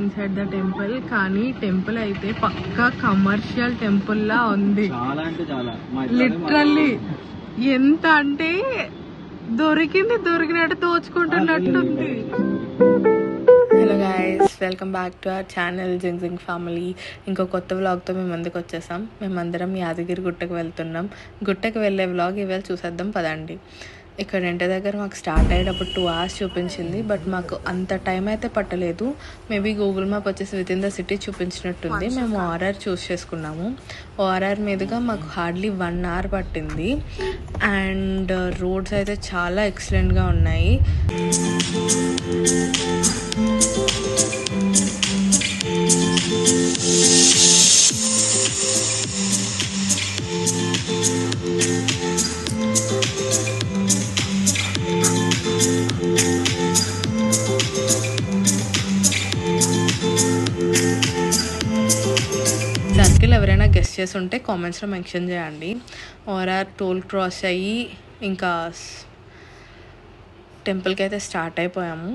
Inside the temple. కానీ temple అయితే పక్కా commercial temple లా ఉంది. లిటరల్లీ ఎంత అంటే దొరికినట్టు దోచుకుంటున్నట్టుంది. Hello guys, welcome back to our channel zing family. ఇంకో కొత్త వ్లాగ్తో మేము ముందుకు వచ్చేసాం. మేమందరం యాదగిరి గుట్టకు వెళ్తున్నాం. గుట్టకు వెళ్ళే వ్లాగ్ ఇవాళ చూసేద్దాం పదండి. ఇక్కడ ఇంటి దగ్గర మాకు స్టార్ట్ అయ్యేటప్పుడు 2 hours చూపించింది. బట్ మాకు అంత టైం అయితే పట్టలేదు. మేబీ గూగుల్ మ్యాప్ వచ్చేసి విత్ ఇన్ ద సిటీ చూపించినట్టుంది. మేము ఆర్ఆర్ చూస్ చేసుకున్నాము. ఆర్ఆర్ మీదుగా మాకు హార్డ్లీ 1 hour పట్టింది. అండ్ రోడ్స్ అయితే చాలా ఎక్సలెంట్గా ఉన్నాయి. సర్కిల్ ఎవరైనా గెస్ట్ చేసి ఉంటే కామెంట్స్లో మెన్షన్ చేయండి. ఆర్ఆర్ టోల్ క్రాస్ అయ్యి ఇంకా టెంపుల్కి అయితే స్టార్ట్ అయిపోయాము.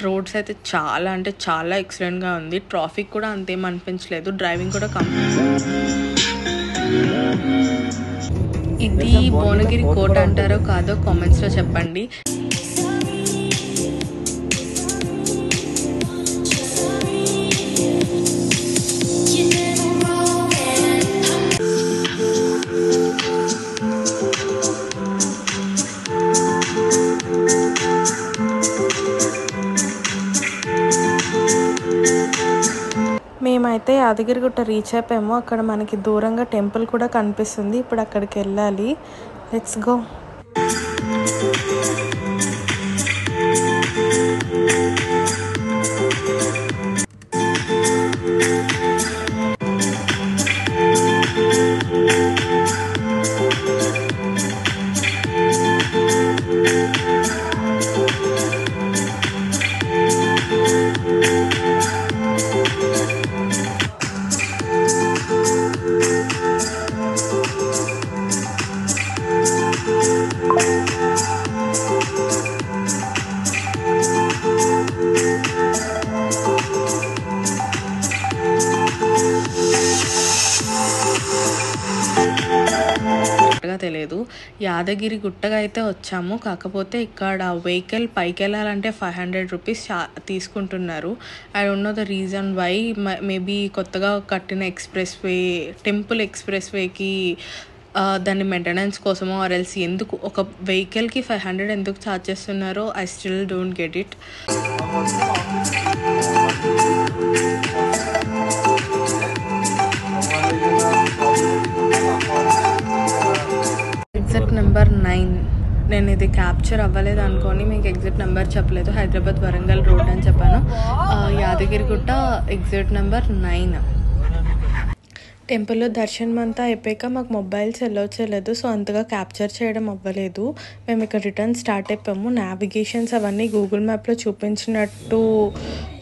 రోడ్స్ అయితే చాలా అంటే చాలా ఎక్సలెంట్గా ఉంది. ట్రాఫిక్ కూడా అంతేం అనిపించలేదు. డ్రైవింగ్ కూడా ఇది భువనగిరి కోట అంటారో కాదో కామెంట్స్లో చెప్పండి. మేమైతే యాదగిరిగుట్ట రీచ్ అయిపోయాము. అక్కడ మనకి దూరంగా టెంపుల్ కూడా కనిపిస్తుంది. ఇప్పుడు అక్కడికి వెళ్ళాలి. Let's go. తెలియదు. యాదగిరి గుట్టగా అయితే వచ్చాము. కాకపోతే ఇక్కడ వెహికల్ పైకి వెళ్ళాలంటే 500 రూపీస్ తీసుకుంటున్నారు. I don't know the reason why. Maybe కొత్తగా కట్టిన టెంపుల్ ఎక్స్ప్రెస్ వేకి దాని మెయింటెనెన్స్ కోసమో ఆర్ ఎల్స్ ఎందుకు ఒక వెహికల్కి 500 ఎందుకు ఛార్జ్ చేస్తున్నారో I still don't get it. Exit number 9. నేను ఇది క్యాప్చర్ అవ్వలేదు అనుకోని మీకు ఎగ్జిట్ నెంబర్ చెప్పలేదు. హైదరాబాద్ వరంగల్ రోడ్ అని చెప్పాను. Yadagirigutta exit number 9. టెంపుల్లో దర్శనం అంతా అయిపోయాక మాకు మొబైల్స్ అలౌ చేయలేదు. సో అంతగా క్యాప్చర్ చేయడం అవ్వలేదు. మేము ఇక్కడ రిటర్న్ స్టార్ట్ అయిపోయాము. నావిగేషన్స్ అవన్నీ గూగుల్ మ్యాప్లో చూపించినట్టు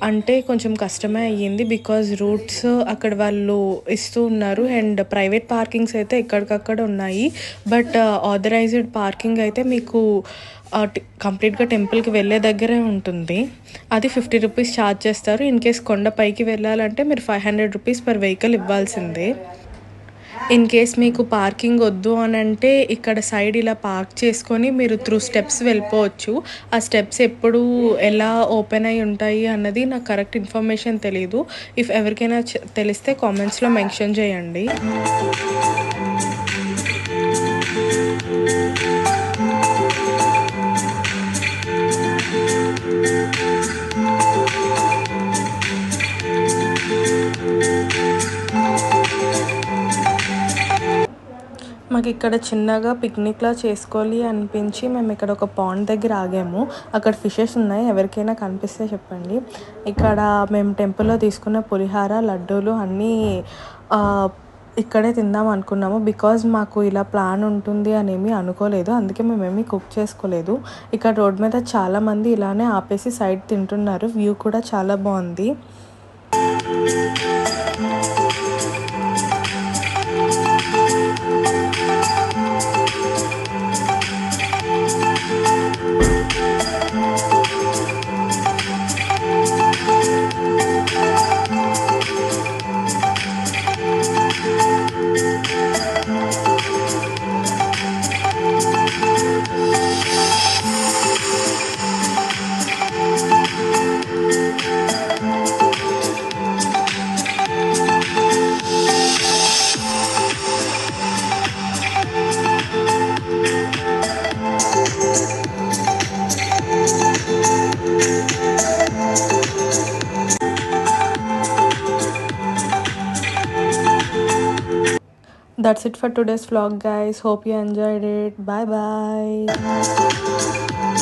అంటే కొంచెం కష్టమే అయ్యింది. బికాజ్ రూట్స్ అక్కడ వాళ్ళు ఇస్తూ ఉన్నారు. అండ్ ప్రైవేట్ పార్కింగ్స్ అయితే ఎక్కడికక్కడ ఉన్నాయి. బట్ ఆథరైజ్డ్ పార్కింగ్ అయితే మీకు కంప్లీట్గా టెంపుల్కి వెళ్ళే దగ్గరే ఉంటుంది. అది 50 రూపీస్ ఛార్జ్ చేస్తారు. ఇన్ కేస్ కొండ పైకి వెళ్ళాలంటే మీరు 500 రూపీస్ పర్ వెహికల్ ఇవ్వాల్సిందే. ఇన్ కేస్ మీకు పార్కింగ్ వద్దు అని అంటే ఇక్కడ సైడ్ ఇలా పార్క్ చేసుకొని మీరు త్రూ స్టెప్స్ వెళ్ళిపోవచ్చు. ఆ స్టెప్స్ ఎప్పుడు ఎలా ఓపెన్ అయి ఉంటాయి అన్నది నాకు కరెక్ట్ ఇన్ఫర్మేషన్ తెలీదు. ఇఫ్ ఎవరికైనా తెలిస్తే కామెంట్స్లో మెన్షన్ చేయండి. మాకు ఇక్కడ చిన్నగా పిక్నిక్లా చేసుకోవాలి అనిపించి మేము ఇక్కడ ఒక పాండ్ దగ్గర ఆగాము. అక్కడ ఫిషెస్ ఉన్నాయి. ఎవరికైనా కనిపిస్తే చెప్పండి. ఇక్కడ మేము టెంపుల్లో తీసుకున్న పులిహార లడ్డూలు అన్నీ ఇక్కడే తిందాం అనుకున్నాము. బికాజ్ మాకు ఇలా ప్లాన్ ఉంటుంది అనేమి అనుకోలేదు. అందుకే మేమేమీ కుక్ చేసుకోలేదు. ఇక్కడ రోడ్ మీద చాలామంది ఇలానే ఆపేసి సైడ్ తింటున్నారు. వ్యూ కూడా చాలా బాగుంది. That's it for today's vlog, guys. Hope you enjoyed it. Bye bye.